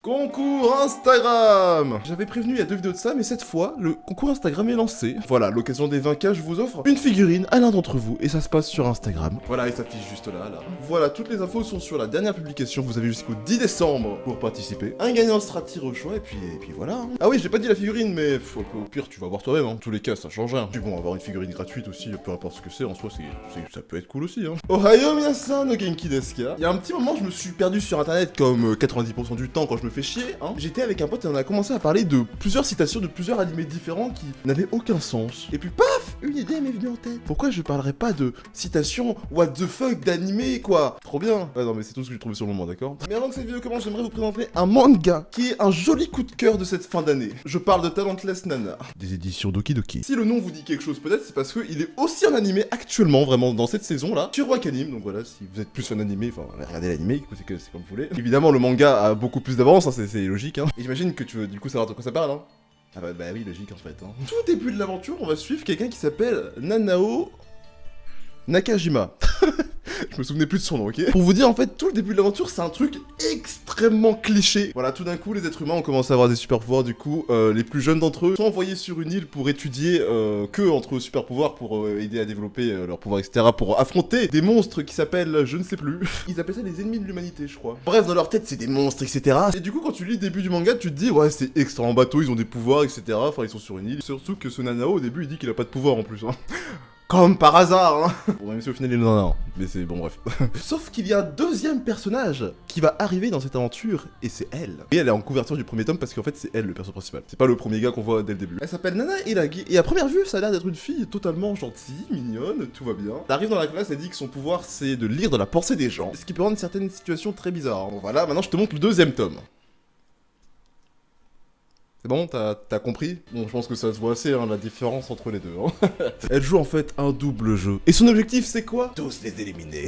Concours Instagram. J'avais prévenu il y a 2 vidéos de ça, mais cette fois, le concours Instagram est lancé. Voilà, à l'occasion des 20K, je vous offre une figurine à l'un d'entre vous, et ça se passe sur Instagram. Voilà, et ça s'affiche juste là. Voilà, toutes les infos sont sur la dernière publication, vous avez jusqu'au 10 décembre pour participer. Un gagnant sera tiré au choix, et puis voilà. Hein. Ah oui, j'ai pas dit la figurine, mais au pire, tu vas voir toi-même, hein. En tous les cas, ça change rien. Puis bon, avoir une figurine gratuite aussi, peu importe ce que c'est, en soi, ça peut être cool aussi, hein. Ohio minasan no genki desu ka. Il y a un petit moment, je me suis perdu sur internet, comme 90% du temps quand je me fais chier, hein. J'étais avec un pote et on a commencé à parler de plusieurs citations de plusieurs animés différents qui n'avaient aucun sens. Et puis paf, une idée m'est venue en tête. Pourquoi je parlerais pas de citations what the fuck d'animé quoi? Trop bien. Ah non mais c'est tout ce que j'ai trouvé sur le moment, d'accord? Mais avant que cette vidéo commence, j'aimerais vous présenter un manga qui est un joli coup de cœur de cette fin d'année. Je parle de Talentless Nana, des éditions Doki Doki. Si le nom vous dit quelque chose peut-être, c'est parce qu'il est aussi en animé actuellement, vraiment dans cette saison là, sur Wakanim. Donc voilà, si vous êtes plus fan d'animé, enfin regardez l'animé, écoutez que c'est comme vous voulez. Évidemment le manga a beaucoup plus d'avance, hein, c'est logique, hein. Et j'imagine que tu veux du coup savoir de quoi ça parle, hein. Ah bah oui, logique en fait, hein. Tout début de l'aventure, on va suivre quelqu'un qui s'appelle Nanao Nakajima. Je me souvenais plus de son nom, ok? Pour vous dire, en fait, tout le début de l'aventure, c'est un truc extrêmement cliché. Voilà, tout d'un coup, les êtres humains ont commencé à avoir des super pouvoirs, du coup, les plus jeunes d'entre eux sont envoyés sur une île pour étudier que entre super pouvoirs, pour aider à développer leurs pouvoirs, etc., pour affronter des monstres qui s'appellent, je ne sais plus. Ils appellent ça les ennemis de l'humanité, je crois. Bref, dans leur tête, c'est des monstres, etc. Et du coup, quand tu lis le début du manga, tu te dis, ouais, c'est extra en bateau, ils ont des pouvoirs, etc. Enfin, ils sont sur une île. Surtout que ce Nanao, au début, il dit qu'il a pas de pouvoir en plus, hein. Comme par hasard, hein. Bon, même si au final il en a un, mais c'est bon, bref. Sauf qu'il y a un deuxième personnage qui va arriver dans cette aventure, et c'est elle. Et elle est en couverture du premier tome parce qu'en fait c'est elle le perso principal. C'est pas le premier gars qu'on voit dès le début. Elle s'appelle Nana Elagi, et à première vue, ça a l'air d'être une fille totalement gentille, mignonne, tout va bien. Elle arrive dans la classe, elle dit que son pouvoir c'est de lire dans la pensée des gens, ce qui peut rendre certaines situations très bizarres. Bon voilà, maintenant je te montre le deuxième tome. C'est bon, t'as compris? Bon, je pense que ça se voit assez, hein, la différence entre les deux. Hein. Elle joue en fait un double jeu. Et son objectif, c'est quoi? Tous les éliminer.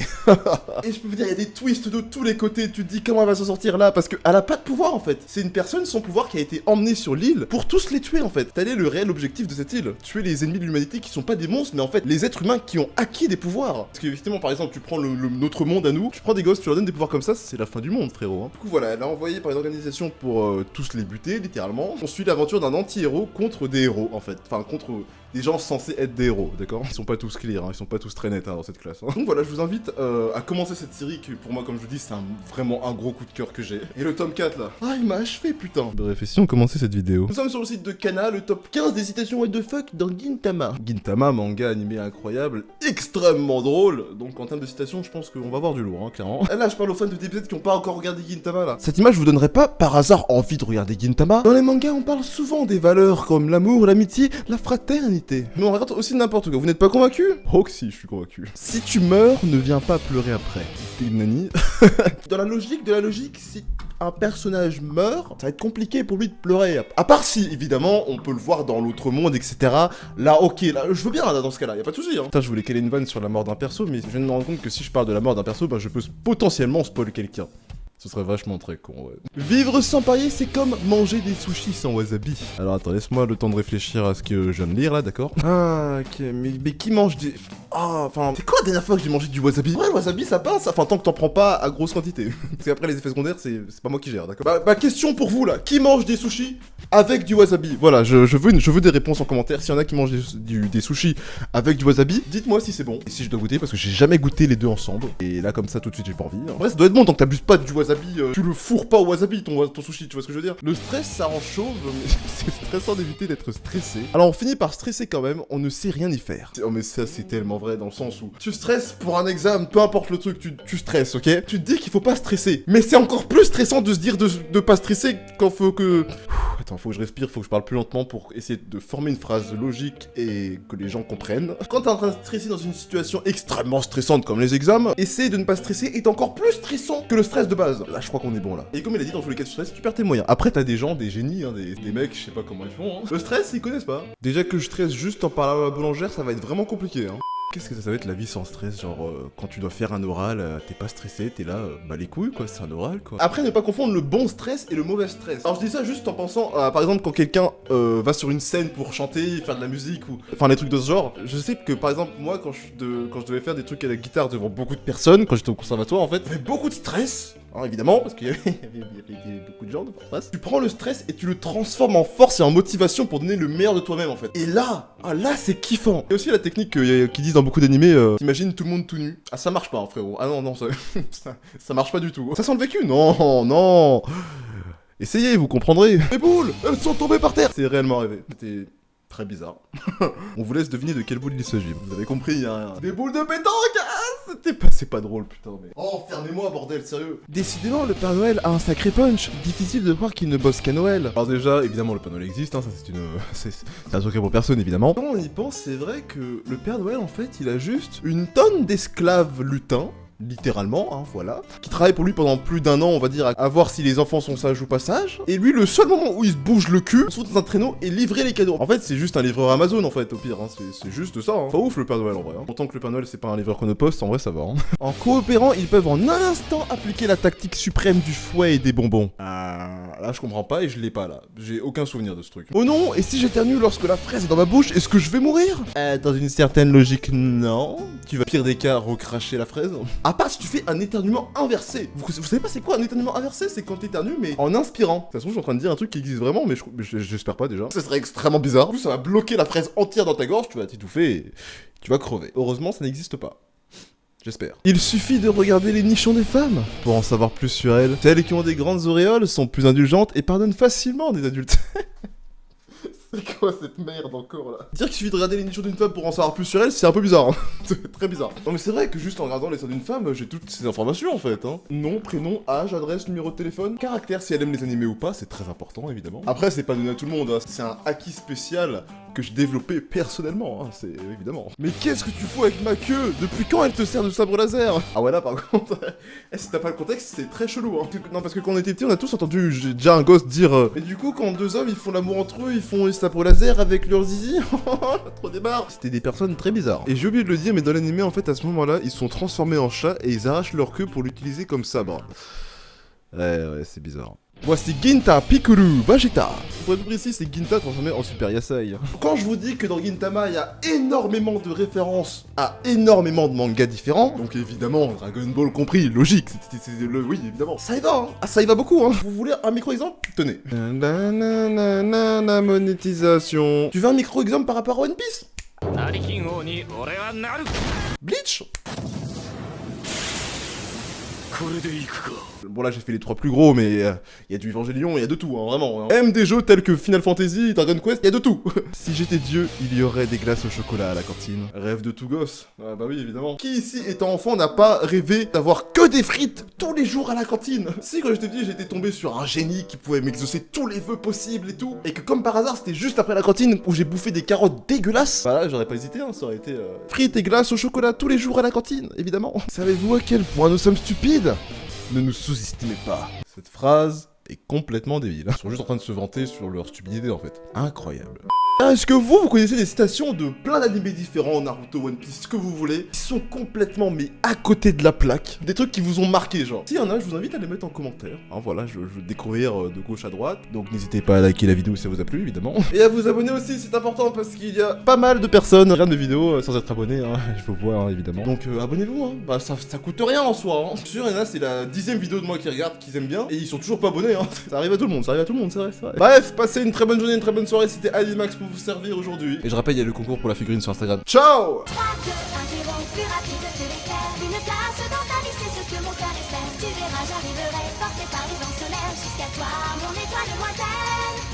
Et je peux vous dire, il y a des twists de tous les côtés. Tu te dis comment elle va s'en sortir là? Parce qu'elle a pas de pouvoir en fait. C'est une personne sans pouvoir qui a été emmenée sur l'île pour tous les tuer en fait. Tel est le réel objectif de cette île. Tuer les ennemis de l'humanité qui sont pas des monstres, mais en fait les êtres humains qui ont acquis des pouvoirs. Parce qu'effectivement, par exemple, tu prends notre monde à nous, tu prends des gosses, tu leur donnes des pouvoirs comme ça, c'est la fin du monde, frérot. Hein. Du coup, voilà, elle a envoyé par une organisation pour tous les buter, littéralement. On suit l'aventure d'un anti-héros contre des héros, en fait. Enfin, contre des gens censés être des héros, d'accord? Ils sont pas tous clear, hein, ils sont pas tous très nets hein, dans cette classe. Hein. Donc voilà, je vous invite à commencer cette série qui, pour moi, comme je vous dis, c'est vraiment un gros coup de cœur que j'ai. Et le tome 4, là. Ah, il m'a achevé, putain. Bref, et si on commençait cette vidéo? Nous sommes sur le site de Kana, le top 15 des citations what the fuck dans Gintama. Gintama, manga animé incroyable, extrêmement drôle. Donc en termes de citations, je pense qu'on va voir du lourd, hein, clairement. Et là, je parle aux fans de TPZ qui ont pas encore regardé Gintama, là. Cette image vous donnerait pas, par hasard, envie de regarder Gintama? Dans les mangas, on parle souvent des valeurs comme l'amour, l'amitié, la fraternité. Mais on raconte aussi n'importe quoi. Vous n'êtes pas convaincu? Oh que si, je suis convaincu. Si tu meurs, ne viens pas pleurer après. T'es une nani. Dans la logique de la logique, si un personnage meurt, ça va être compliqué pour lui de pleurer. À part si, évidemment, on peut le voir dans l'autre monde, etc. Là, ok, là, je veux bien, là, dans ce cas-là, y a pas de souci. Hein. Putain, je voulais caler une vanne sur la mort d'un perso, mais je viens de me rendre compte que si je parle de la mort d'un perso, bah, je peux potentiellement spoiler quelqu'un. Ce serait vachement très con, ouais. Vivre sans parier, c'est comme manger des sushis sans wasabi. Alors attends, laisse-moi le temps de réfléchir à ce que je viens de lire, là, d'accord? Ah, ok, mais qui mange des... Ah, enfin... C'est quoi la dernière fois que j'ai mangé du wasabi? Ouais, le wasabi, ça passe, enfin, tant que t'en prends pas à grosse quantité. Parce qu'après, les effets secondaires, c'est pas moi qui gère, d'accord? Bah, question pour vous, là. Qui mange des sushis avec du wasabi? Voilà, je veux des réponses en commentaire. S'il y en a qui mangent des sushis avec du wasabi, dites-moi si c'est bon. Et si je dois goûter, parce que j'ai jamais goûté les deux ensemble. Et là, comme ça, tout de suite, j'ai pas envie. Hein. Bref, ça doit être bon tant que t'abuses pas du wasabi. Tu le fourres pas au wasabi ton sushi, tu vois ce que je veux dire? Le stress ça rend chauve, mais c'est stressant d'éviter d'être stressé. Alors on finit par stresser quand même, on ne sait rien y faire. Oh mais ça c'est tellement vrai dans le sens où tu stresses pour un examen, peu importe le truc, tu stresses, ok? Tu te dis qu'il faut pas stresser, mais c'est encore plus stressant de se dire de pas stresser quand faut que... Attends, faut que je respire, faut que je parle plus lentement pour essayer de former une phrase logique et que les gens comprennent. Quand t'es en train de stresser dans une situation extrêmement stressante comme les examens, essayer de ne pas stresser est encore plus stressant que le stress de base. Là, je crois qu'on est bon là. Et comme il a dit, dans tous les cas, tu stresses, tu perds tes moyens. Après, t'as des gens, des génies, hein, des mecs, je sais pas comment ils font. Hein. Le stress, ils connaissent pas. Déjà que je stresse juste en parlant à la boulangère, ça va être vraiment compliqué. Hein. Qu'est-ce que ça va être la vie sans stress? Genre, quand tu dois faire un oral, t'es pas stressé, t'es là, bah les couilles quoi, c'est un oral quoi. Après, ne pas confondre le bon stress et le mauvais stress. Alors, je dis ça juste en pensant, par exemple, quand quelqu'un va sur une scène pour chanter, faire de la musique ou. Enfin, des trucs de ce genre. Je sais que par exemple, moi, quand je devais faire des trucs à la guitare devant beaucoup de personnes, quand j'étais au conservatoire en fait, j'avais beaucoup de stress. hein, évidemment, parce qu'il y avait beaucoup de gens de face. Tu prends le stress et tu le transformes en force et en motivation pour donner le meilleur de toi-même en fait. Et là, là c'est kiffant. Il y a aussi la technique qu'ils disent dans beaucoup d'animés, t'imagines tout le monde tout nu. Ah ça marche pas hein, frérot, ah non, ça marche pas du tout. Ça sent le vécu, non. Essayez, vous comprendrez. Les boules, elles sont tombées par terre. C'est réellement arrivé. C'était très bizarre. On vous laisse deviner de quelle boule il s'agit. Vous avez compris, hein. Des boules de pétanque. C'est pas drôle, putain, mais... Oh, fermez-moi, bordel, sérieux. Décidément, le Père Noël a un sacré punch. Difficile de croire qu'il ne bosse qu'à Noël. Alors déjà, évidemment, le Père Noël existe, hein, ça c'est un secret pour personne, évidemment. Quand on y pense, c'est vrai que le Père Noël, en fait, il a juste une tonne d'esclaves lutins, littéralement, hein, voilà, qui travaille pour lui pendant plus d'1 an, on va dire, à voir si les enfants sont sages ou pas sages. Et lui, le seul moment où il se bouge le cul, saute dans un traîneau et livrer les cadeaux. En fait, c'est juste un livreur Amazon, en fait, au pire, hein. C'est juste ça, hein. Pas ouf le Père Noël, en vrai, hein. Pourtant que le Père Noël, c'est pas un livreur Chronopost, en vrai, ça va, hein. En coopérant, ils peuvent en un instant appliquer la tactique suprême du fouet et des bonbons. Là, je comprends pas et je l'ai pas, là. J'ai aucun souvenir de ce truc. Oh non, et si j'éternue lorsque la fraise est dans ma bouche, est-ce que je vais mourir? Dans une certaine logique, non. Tu vas, pire des cas, recracher la fraise. À part si tu fais un éternuement inversé. Vous savez pas c'est quoi un éternuement inversé? C'est quand t'éternues mais en inspirant. De toute façon je suis en train de dire un truc qui existe vraiment mais j'espère pas déjà. Ça serait extrêmement bizarre. Du coup ça va bloquer la fraise entière dans ta gorge, tu vas t'étouffer et tu vas crever. Heureusement ça n'existe pas. J'espère. Il suffit de regarder les nichons des femmes pour en savoir plus sur elles. Celles qui ont des grandes auréoles sont plus indulgentes et pardonnent facilement des adultes. C'est quoi cette merde encore là? Dire qu'il suffit de regarder les nichons d'une femme pour en savoir plus sur elle, c'est un peu bizarre, hein. C'est très bizarre. Non mais c'est vrai que juste en regardant les seins d'une femme, j'ai toutes ces informations en fait, hein. Nom, prénom, âge, adresse, numéro de téléphone, caractère, si elle aime les animés ou pas, c'est très important évidemment. Après c'est pas donné à tout le monde, hein. C'est un acquis spécial que j'ai développé personnellement, hein. C'est évidemment. Mais qu'est-ce que tu fous avec ma queue? Depuis quand elle te sert de sabre laser? Ah ouais là par contre, si t'as pas le contexte, c'est très chelou, hein. Non parce que quand on était petit, on a tous entendu déjà un gosse dire mais du coup quand deux hommes ils font l'amour entre eux, ils font sabre laser avec leur zizi. Trop débarre. C'était des personnes très bizarres. Et j'ai oublié de le dire, mais dans l'animé, en fait, à ce moment-là, ils sont transformés en chats et ils arrachent leur queue pour l'utiliser comme sabre. Ouais, c'est bizarre. Voici Ginta Pikuru Vegeta. Pour être précis, c'est Ginta transformé en Super Yasai. Quand je vous dis que dans Gintama, il y a énormément de références à énormément de mangas différents, donc évidemment, Dragon Ball compris, logique, oui, évidemment. Ça y va, hein. Ah, ça y va beaucoup, hein. Vous voulez un micro-exemple? Tenez. La monétisation. Tu veux un micro-exemple par rapport à One Piece? Bleach? Bon là j'ai fait les 3 plus gros mais il y a du Evangelion, il y a de tout hein, vraiment hein. Même des jeux tels que Final Fantasy, Dragon Quest, il y a de tout. Si j'étais Dieu, il y aurait des glaces au chocolat à la cantine. Rêve de tout gosse. Ah bah oui évidemment. Qui ici étant enfant n'a pas rêvé d'avoir que des frites tous les jours à la cantine? Si quand j'étais petit j'étais tombé sur un génie qui pouvait m'exaucer tous les vœux possibles et tout, et que comme par hasard c'était juste après la cantine où j'ai bouffé des carottes dégueulasses, bah là j'aurais pas hésité hein, ça aurait été frites et glaces au chocolat tous les jours à la cantine, évidemment. Savez-vous à quel point nous sommes stupides? Ne nous sous-estimez pas. Cette phrase est complètement débile. Ils sont juste en train de se vanter sur leur stupidité en fait. Incroyable. Est-ce que vous connaissez des citations de plein d'animés différents, Naruto, One Piece, ce que vous voulez, qui sont complètement mais à côté de la plaque? Des trucs qui vous ont marqué genre. S'il y en a, je vous invite à les mettre en commentaire. Hein, voilà, je veux découvrir de gauche à droite. Donc n'hésitez pas à liker la vidéo si ça vous a plu, évidemment. Et à vous abonner aussi, c'est important parce qu'il y a pas mal de personnes qui regardent mes vidéos sans être abonnés, hein. Je vous vois, hein, évidemment. Donc abonnez-vous, hein. Bah ça coûte rien en soi, hein. Je suis sûr, il y en a, c'est la 10e vidéo de moi qui regardent, qu'ils aiment bien, et ils sont toujours pas abonnés, hein. Ça arrive à tout le monde, c'est vrai. Bref, passez une très bonne journée, une très bonne soirée, c'était Alimax pour vous servir aujourd'hui. Et je rappelle, il y a le concours pour la figurine sur Instagram. Ciao! Tu verras, j'arriverai porté par les vents solaires jusqu'à toi, mon